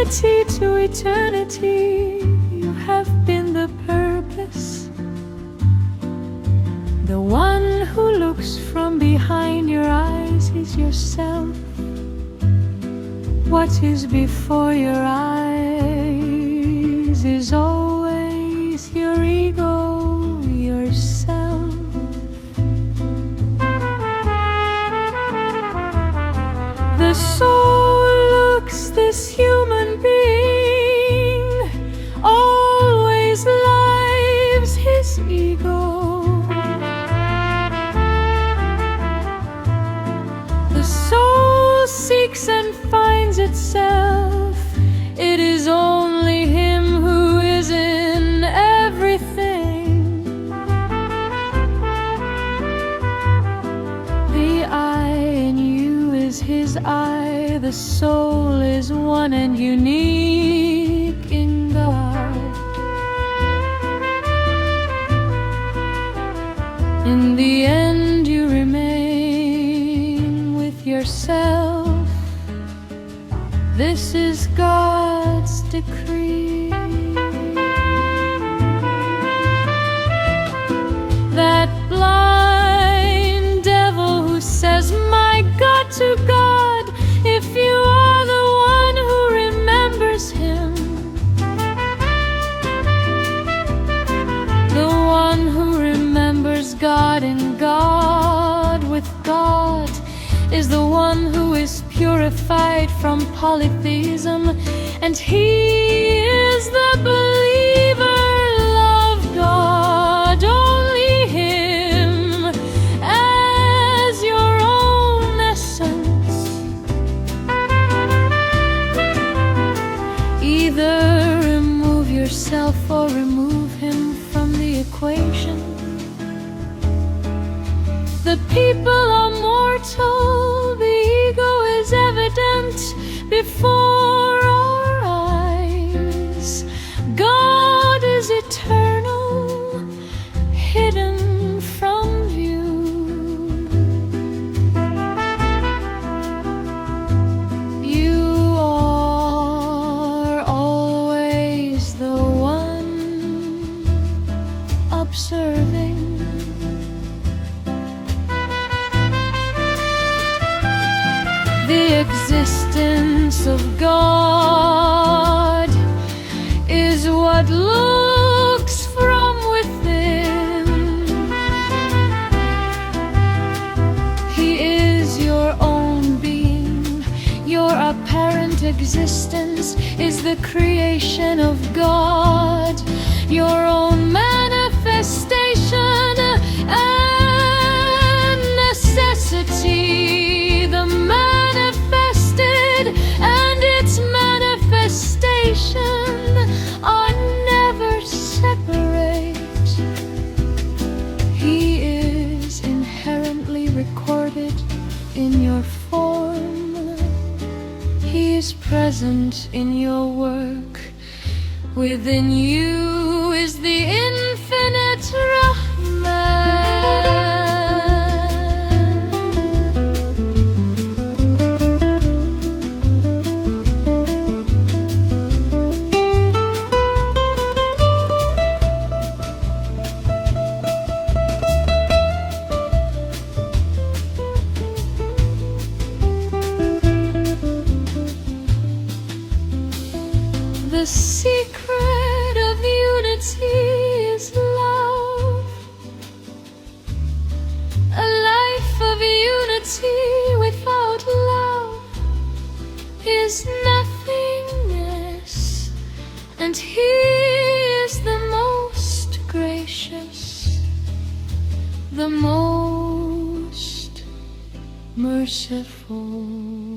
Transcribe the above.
eternity to eternity, you have been the purpose, the one who looks from behind your eyes is yourself. What is before your eyes is always your ego, yourself. The soul looks this human being, always lives his ego. The soul seeks and finds itself. It is only him who is in everything. The I in you is his I. The soul is one and unique in God. In the end you remain with yourself. This is God's decree. That blind devil who says, my God, to God, if you are the one who remembers him, the one who remembers God and God with God, is the one who is purified from polytheism, and he is the believer. Love God, only him, as your own essence. Either remove yourself or remove him from the equation. The people are mortal, the ego is evident before our eyes. God is eternal, hidden from view. You are always the one observing. The existence of God is what looks from within. He is your own being. Your apparent existence is the creation of God, your own manifestation and necessity. The and its manifestation are never separate. He is inherently recorded in your form. He is present in your work. Within you is the infinite Rahman. The secret of unity is love. A life of unity without love is nothingness, and he is the most gracious, the most merciful.